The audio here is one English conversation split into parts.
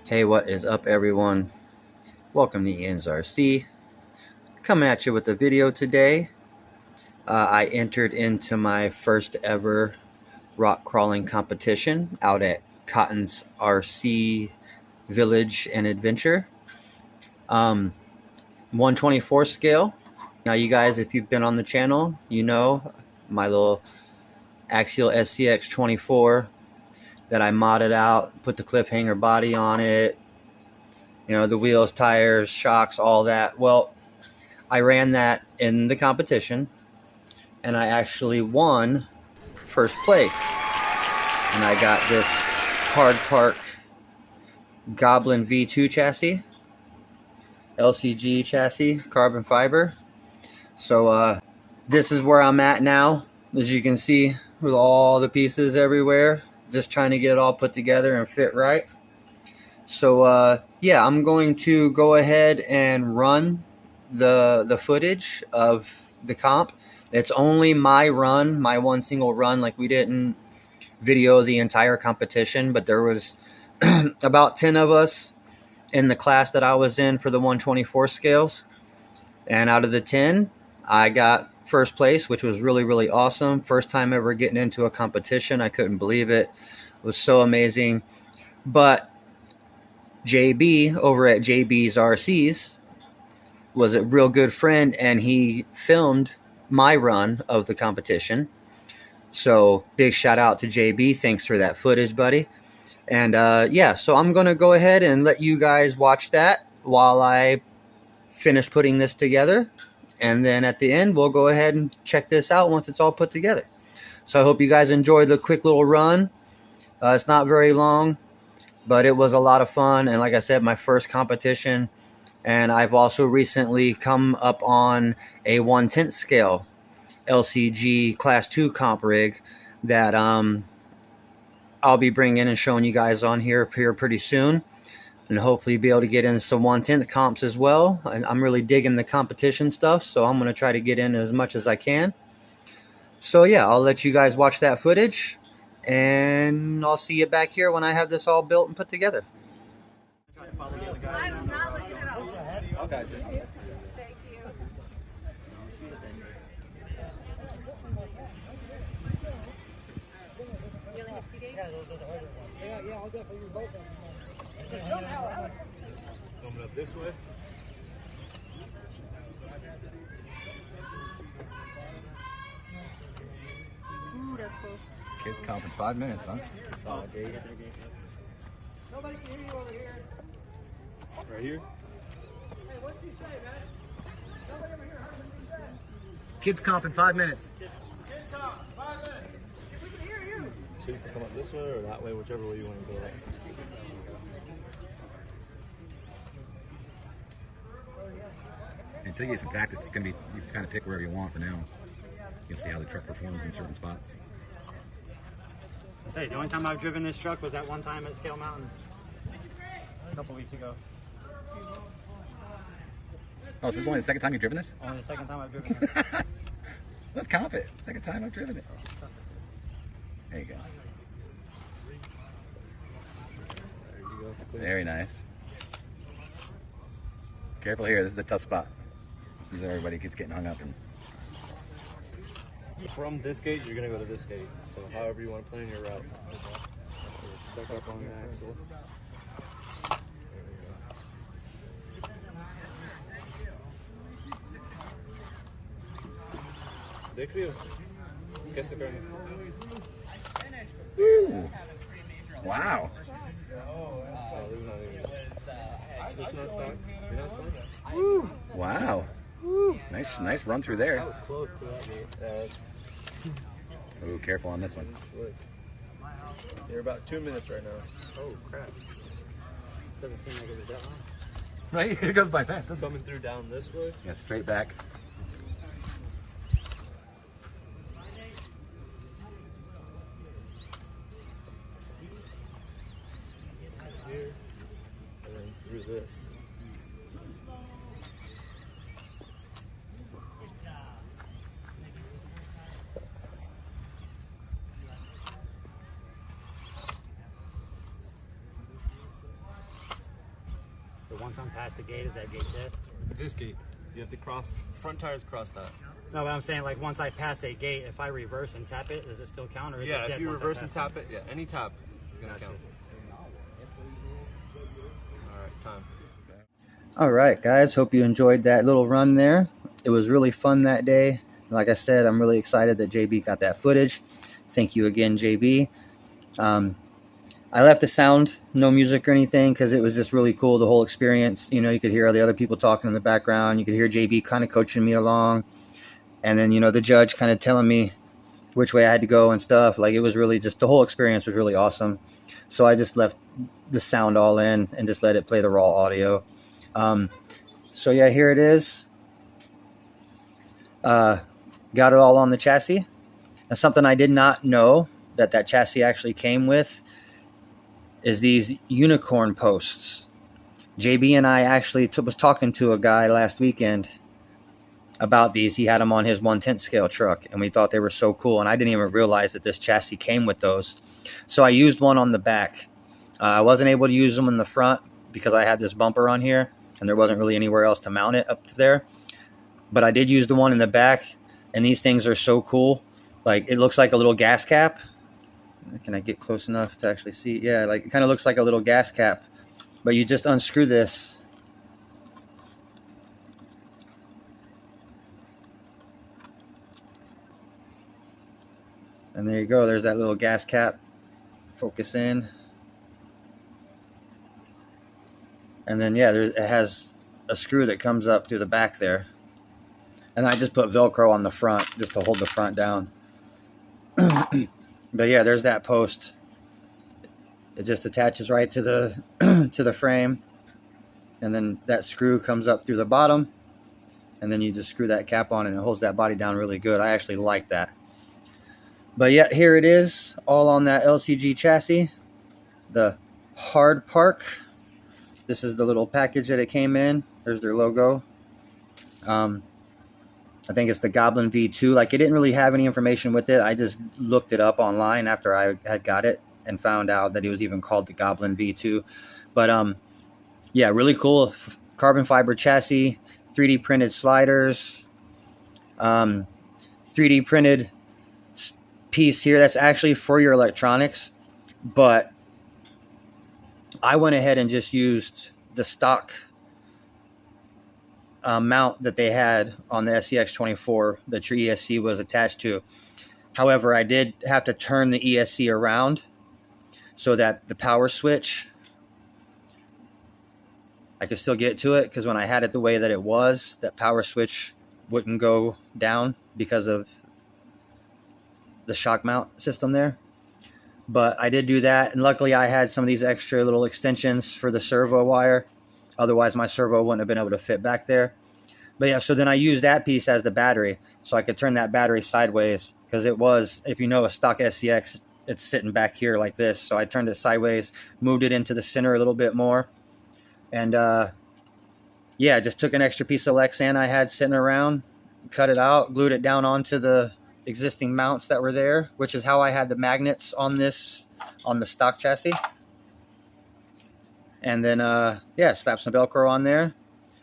Hey, what is up, everyone? Welcome to Ian's RC. Coming at you with a video today. I entered into my first ever rock crawling competition out at Cotton's RC Village and Adventure. 124 scale. Now, you guys, if you've been on the channel, you know my little Axial SCX 24 that I modded out, put the cliffhanger body on it. You know, the wheels, tires, shocks, all that. Well, I ran that in the competition, and I actually won first place. And I got this Hard Park Goblin V2 chassis, LCG chassis, carbon fiber. So this is where I'm at now, as you can see, with all the pieces everywhere. Just trying to get it all put together and fit right. So yeah, I'm going to go ahead and run the footage of the comp. It's only my run, my one single run. Like, we didn't video the entire competition, but there was about 10 of us in the class that I was in for the 124 scales, and out of the 10 I got first place, which was really, really awesome. First time ever getting into a competition. I couldn't believe it. It was so amazing. But JB over at JB's RCs was a real good friend, and he filmed my run of the competition. So big shout out to JB. Thanks for that footage, buddy. And yeah, so I'm going to go ahead and let you guys watch that while I finish putting this together. And then at the end, we'll go ahead and check this out once it's all put together. So I hope you guys enjoyed the quick little run. It's not very long, but it was a lot of fun. And like I said, my first competition. And I've also recently come up on a 1/10 scale LCG Class 2 comp rig that I'll be bringing and showing you guys on here pretty soon. And hopefully be able to get in some 1/10 comps as well. And I'm really digging the competition stuff, so I'm going to try to get in as much as I can. So yeah, I'll let you guys watch that footage, and I'll see you back here when I have this all built and put together. I'm not looking at all. Okay. Thank you. You only have 2 days? Yeah, I'll definitely use both of them. Coming up this way. Ooh, that's close. Kids comp in 5 minutes, huh? Nobody can hear you over here. Right here. Hey, what'd you say, man? Nobody over here heard what you said. Kids comp in 5 minutes. Kids come, 5 minutes. We can hear you. So you can come up this way or that way, whichever way you want to go. Until you get some practice, it's gonna be, you can kind of pick wherever you want for now. You can see how the truck performs in certain spots. Say, the only time I've driven this truck was that one time at Scale Mountain a couple weeks ago. Oh, so this is only the second time you've driven this? Only the second time I've driven it. Let's comp it. Second time I've driven it. There you go. There you go. Very nice. Careful here, this is a tough spot. This is where everybody keeps getting hung up in. From this gate, you're gonna go to this gate. So however you want to plan your route. Stuck up on the axle. Deja vu. ¿Qué se carga? Ooh. Wow. Oh, this is not even. This is not stock. You're not stock? Woo. Wow. Woo. Nice run through there. That was close to that gate. Ooh, careful on this one. Slick. You're about 2 minutes right now. Oh, crap. This doesn't seem like it was that long. Right? It goes by fast, doesn't it? Coming through down this way. Yeah, straight back. Here. And then through this. once I'm past the gate, is that gate dead? This gate, you have to cross. Front tires cross that. No, but I'm saying like once I pass a gate, if I reverse and tap it, does it still count? Or is Yeah, it if dead you once I reverse and pass tap it, yeah, any tap is gonna Gotcha. count. All right, time. All right, guys. Hope you enjoyed that little run there. It was really fun that day. Like I said, I'm really excited that JB got that footage. Thank you again, JB. I left the sound, no music or anything, because it was just really cool, the whole experience. You know, you could hear all the other people talking in the background. You could hear JB kind of coaching me along. And then, you know, the judge kind of telling me which way I had to go and stuff. Like, it was really just, the whole experience was really awesome. So I just left the sound all in and just let it play the raw audio. So yeah, here it is. Got it all on the chassis. And something I did not know that chassis actually came with is these unicorn posts. JB and I actually was talking to a guy last weekend about these. He had them on his 1/10 scale truck, and we thought they were so cool. And I didn't even realize that this chassis came with those. So I used one on the back. I wasn't able to use them in the front because I had this bumper on here, and there wasn't really anywhere else to mount it up to there. But I did use the one in the back, and these things are so cool. Like, it looks like a little gas cap. Can I get close enough to actually see? Yeah, like it kind of looks like a little gas cap, but you just unscrew this. And there you go. There's that little gas cap. Focus in. And then, yeah, it has a screw that comes up through the back there. And I just put Velcro on the front just to hold the front down. But yeah, there's that post. It just attaches right to the to the frame, and then that screw comes up through the bottom, and then you just screw that cap on, and it holds that body down really good. I actually like that. But yeah, here it is, all on that LCG chassis, the Hard Park. This is the little package that it came in. There's their logo. I think it's the Goblin V2. Like, it didn't really have any information with it. I just looked it up online after I had got it and found out that it was even called the Goblin V2. But yeah, really cool carbon fiber chassis, 3D printed sliders, 3D printed piece here that's actually for your electronics. But I went ahead and just used the stock mount that they had on the SCX24 that your ESC was attached to. However, I did have to turn the ESC around so that the power switch, I could still get to it, because when I had it the way that it was, that power switch wouldn't go down because of the shock mount system there. But I did do that, and luckily I had some of these extra little extensions for the servo wire. Otherwise, my servo wouldn't have been able to fit back there. But yeah, so then I used that piece as the battery, so I could turn that battery sideways, because it was, if you know a stock SCX, it's sitting back here like this. So I turned it sideways, moved it into the center a little bit more, and yeah, just took an extra piece of Lexan I had sitting around, cut it out, glued it down onto the existing mounts that were there, which is how I had the magnets on this, on the stock chassis. And then, yeah, slap some Velcro on there.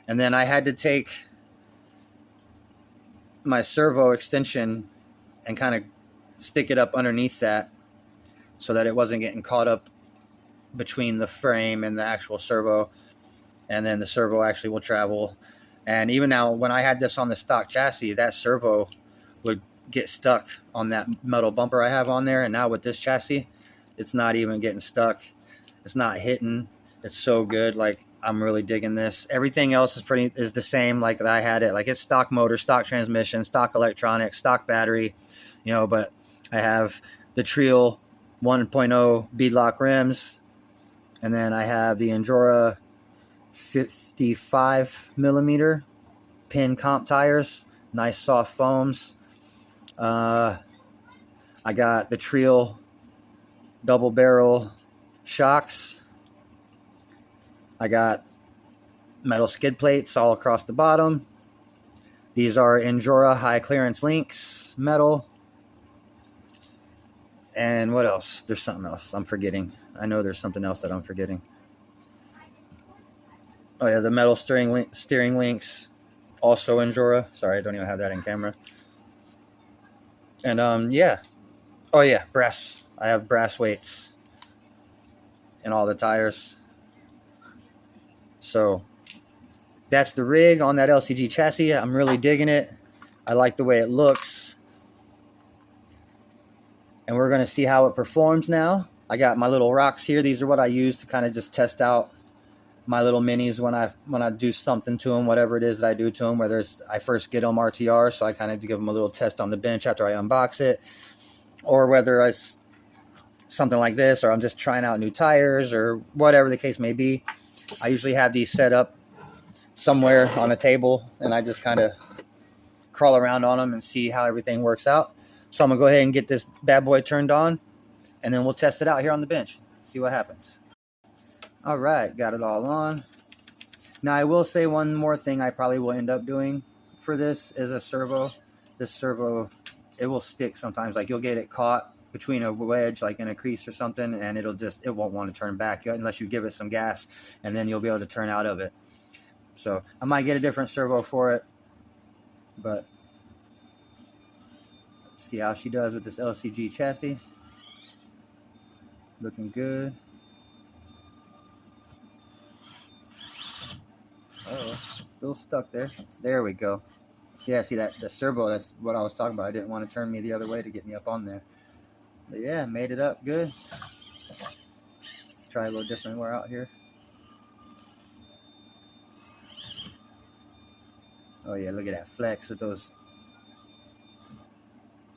And then I had to take my servo extension and kind of stick it up underneath that so that it wasn't getting caught up between the frame and the actual servo. And then the servo actually will travel. And even now, when I had this on the stock chassis, that servo would get stuck on that metal bumper I have on there. And now with this chassis, it's not even getting stuck. It's not hitting. It's so good. Like, I'm really digging this. Everything else is the same like I had it. Like, it's stock motor, stock transmission, stock electronics, stock battery, you know, but I have the Trial 1.0 beadlock rims, and then I have the Endura 55 millimeter pin comp tires, nice soft foams. I got the Trial double barrel shocks. I got metal skid plates all across the bottom. These are Endura high clearance links, metal. And what else? There's something else I'm forgetting. I know there's something else that I'm forgetting. Oh yeah, the metal steering links, also in Jura. Sorry, I don't even have that in camera. And yeah. Oh yeah, brass. I have brass weights in all the tires. So that's the rig on that LCG chassis. I'm really digging it. I like the way it looks. And we're going to see how it performs now. I got my little rocks here. These are what I use to kind of just test out my little minis when I do something to them, whatever it is that I do to them, whether it's I first get them RTR, so I kind of give them a little test on the bench after I unbox it, or whether it's something like this, or I'm just trying out new tires, or whatever the case may be. I usually have these set up somewhere on a table, and I just kind of crawl around on them and see how everything works out. So I'm going to go ahead and get this bad boy turned on, and then we'll test it out here on the bench, see what happens. All right, got it all on. Now, I will say one more thing I probably will end up doing for this is a servo. This servo, it will stick sometimes. Like, you'll get it caught between a wedge, like in a crease or something, and it won't want to turn back unless you give it some gas, and then you'll be able to turn out of it. So I might get a different servo for it, but let's see how she does with this LCG chassis. Looking good. Oh, still stuck there. There we go. Yeah, see that the servo, that's what I was talking about. I didn't want to turn me the other way to get me up on there. But yeah, made it up good. Let's try a little different. We're out here. Oh yeah, look at that flex with those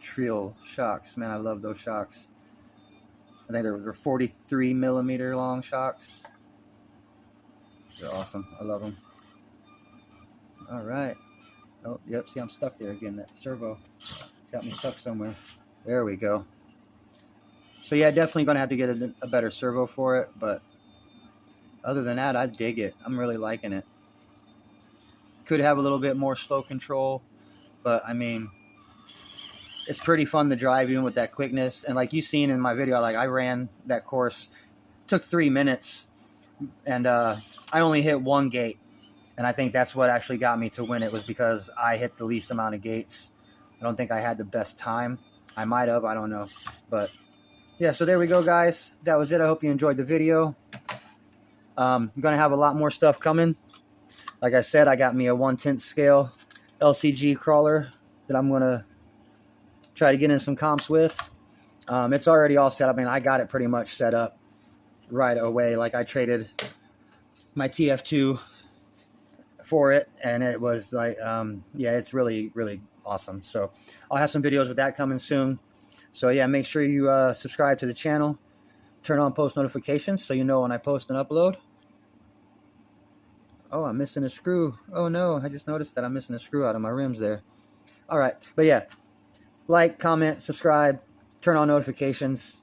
Trill shocks. Man, I love those shocks. I think they're 43 millimeter long shocks. They're awesome. I love them. All right. Oh, yep. See, I'm stuck there again. That servo, it's got me stuck somewhere. There we go. So yeah, definitely going to have to get a better servo for it. But other than that, I dig it. I'm really liking it. Could have a little bit more slow control, but I mean, it's pretty fun to drive even with that quickness. And like you've seen in my video, like I ran that course, took 3 minutes, and I only hit one gate. And I think that's what actually got me to win it, was because I hit the least amount of gates. I don't think I had the best time. I might have, I don't know. But yeah, so there we go, guys. That was it. I hope you enjoyed the video. I'm going to have a lot more stuff coming. Like I said, I got me a 1/10 scale LCG crawler that I'm going to try to get in some comps with. It's already all set up. I mean, I got it pretty much set up right away. Like, I traded my TF2 for it, and it was like, yeah, it's really, really awesome. So I'll have some videos with that coming soon. So yeah, make sure you subscribe to the channel, turn on post notifications so you know when I post and upload. Oh, I'm missing a screw. Oh no, I just noticed that I'm missing a screw out of my rims there. All right, but yeah, like, comment, subscribe, turn on notifications,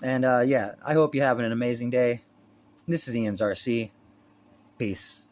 and yeah, I hope you're having an amazing day. This is Ian's RC. Peace.